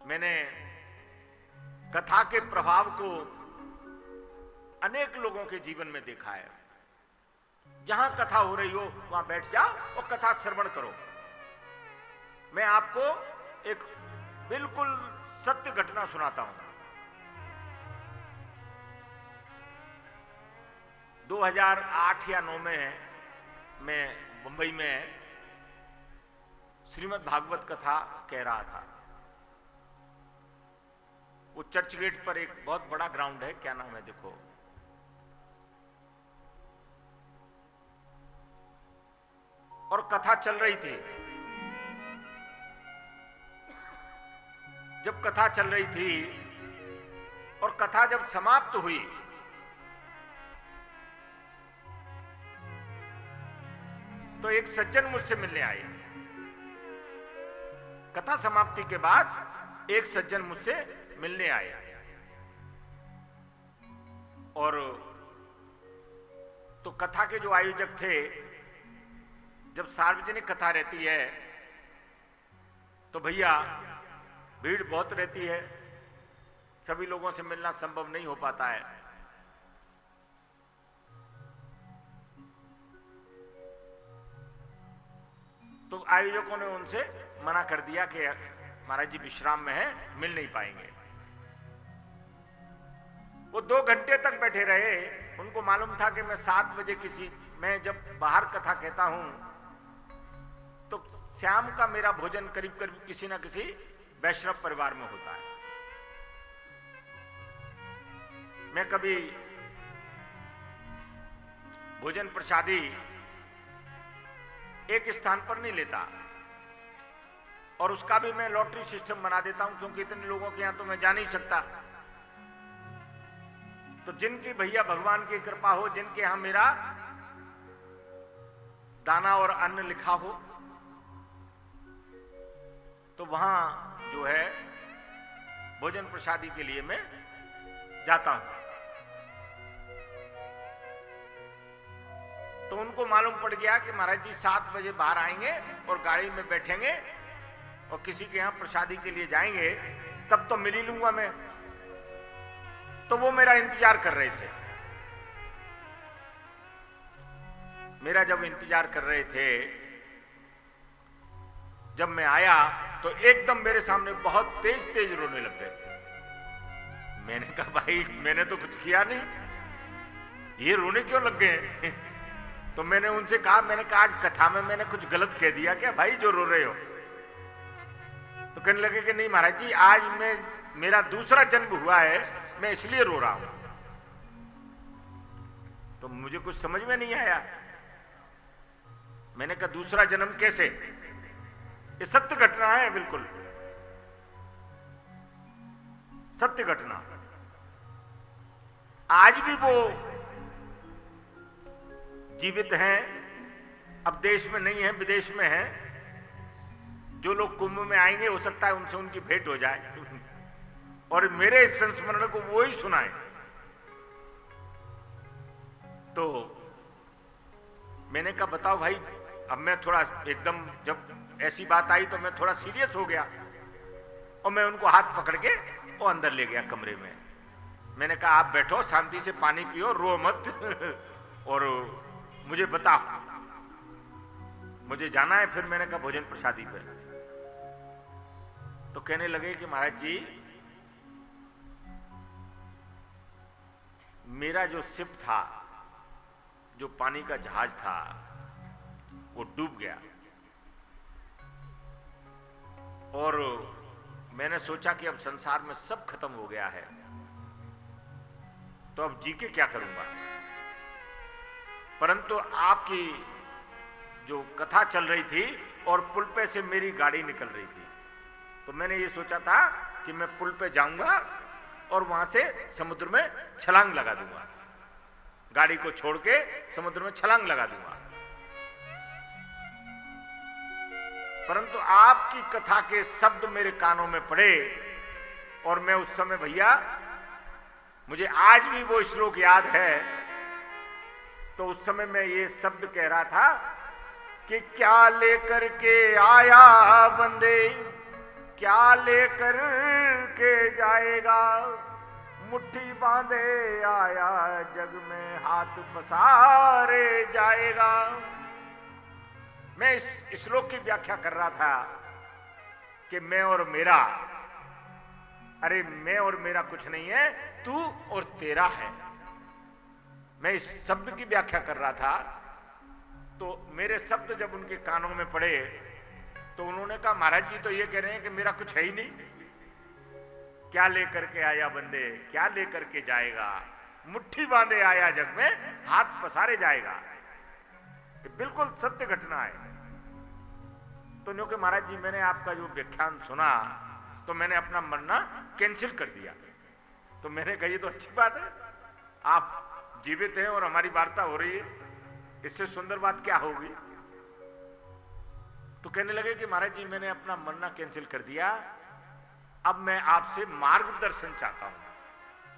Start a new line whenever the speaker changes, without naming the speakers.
मैंने कथा के प्रभाव को अनेक लोगों के जीवन में देखा है। जहां कथा हो रही हो वहां बैठ जाओ और कथा श्रवण करो। मैं आपको एक बिल्कुल सत्य घटना सुनाता हूं। 2008 या 9 में मैं मुंबई में श्रीमद् भागवत कथा कह रहा था। वो चर्च गेट पर एक बहुत बड़ा ग्राउंड है, क्या नाम है देखो, और कथा चल रही थी। जब कथा चल रही थी और कथा जब समाप्त हुई तो एक सज्जन मुझसे मिलने आए। कथा समाप्ति के बाद एक सज्जन मुझसे मिलने आए और तो कथा के जो आयोजक थे, जब सार्वजनिक कथा रहती है तो भैया भीड़ बहुत रहती है, सभी लोगों से मिलना संभव नहीं हो पाता है। तो आयोजकों ने उनसे मना कर दिया कि महाराज जी विश्राम में हैं, मिल नहीं पाएंगे। वो 2 घंटे तक बैठे रहे। उनको मालूम था कि मैं 7 बजे मैं जब बाहर कथा कहता हूं तो शाम का मेरा भोजन करीब करीब किसी ना किसी वैष्णव परिवार में होता है। मैं कभी भोजन प्रसादी एक स्थान पर नहीं लेता और उसका भी मैं लॉटरी सिस्टम बना देता हूं, क्योंकि इतने लोगों के यहां तो मैं जा नहीं सकता। तो जिनकी भैया भगवान की कृपा हो, जिनके यहां मेरा दाना और अन्न लिखा हो, तो वहां जो है भोजन प्रसादी के लिए मैं जाता हूं। तो उनको मालूम पड़ गया कि महाराज जी 7 बजे बाहर आएंगे और गाड़ी में बैठेंगे और किसी के यहां प्रसादी के लिए जाएंगे, तब तो मिल ही लूंगा मैं। तो वो मेरा इंतजार कर रहे थे। मेरा जब इंतजार कर रहे थे, जब मैं आया तो एकदम मेरे सामने बहुत तेज तेज रोने लग गए। मैंने कहा भाई मैंने तो कुछ किया नहीं, ये रोने क्यों लग गए? तो मैंने उनसे कहा, मैंने कहा आज कथा में मैंने कुछ गलत कह दिया क्या भाई जो रो रहे हो? तो कहने लगे कि नहीं महाराज जी, आज मेरा दूसरा जन्म हुआ है, मैं इसलिए रो रहा हूं। तो मुझे कुछ समझ में नहीं आया। मैंने कहा दूसरा जन्म कैसे? ये सत्य घटना है, बिल्कुल सत्य घटना। आज भी वो जीवित हैं, अब देश में नहीं है, विदेश में हैं। जो लोग कुंभ में आएंगे हो सकता है उनसे उनकी भेंट हो जाए और मेरे इस संस्मरण को वो ही सुनाए। तो मैंने कहा बताओ भाई, अब मैं थोड़ा एकदम, जब ऐसी बात आई तो मैं थोड़ा सीरियस हो गया और मैं उनको हाथ पकड़ के वो अंदर ले गया कमरे में। मैंने कहा आप बैठो, शांति से पानी पियो, रो मत और मुझे बताओ, मुझे जाना है। फिर मैंने कहा भोजन प्रसादी पे। तो कहने लगे कि महाराज जी मेरा जो शिप था, जो पानी का जहाज था, वो डूब गया और मैंने सोचा कि अब संसार में सब खत्म हो गया है, तो अब जी के क्या करूंगा। परंतु आपकी जो कथा चल रही थी और पुल पे से मेरी गाड़ी निकल रही थी, तो मैंने ये सोचा था कि मैं पुल पे जाऊंगा और वहां से समुद्र में छलांग लगा दूंगा, गाड़ी को छोड़ के समुद्र में छलांग लगा दूंगा। परंतु आपकी कथा के शब्द मेरे कानों में पड़े और मैं उस समय भैया, मुझे आज भी वो श्लोक याद है। तो उस समय मैं ये शब्द कह रहा था कि क्या लेकर के आया बंदे, क्या लेकर के जाएगा, मुट्ठी बांधे आया जग में हाथ पसारे जाएगा। मैं इस श्लोक की व्याख्या कर रहा था कि मैं और मेरा, अरे मैं और मेरा कुछ नहीं है, तू और तेरा है। मैं इस शब्द की व्याख्या कर रहा था, तो मेरे शब्द जब उनके कानों में पड़े तो उन्होंने कहा महाराज जी तो ये कह रहे हैं कि मेरा कुछ है ही नहीं। क्या लेकर के आया बंदे, क्या लेकर के जाएगा, मुट्ठी बांधे आया जग में हाथ पसारे जाएगा। ये बिल्कुल सत्य घटना है। तो न्यों के महाराज जी मैंने आपका जो व्याख्यान सुना तो मैंने अपना मरना कैंसिल कर दिया। तो मैंने कहा ये तो अच्छी बात है, आप जीवित हैं और हमारी वार्ता हो रही है, इससे सुंदर बात क्या होगी। तो कहने लगे कि महाराज जी मैंने अपना मरना कैंसिल कर दिया, अब मैं आपसे मार्गदर्शन चाहता हूं।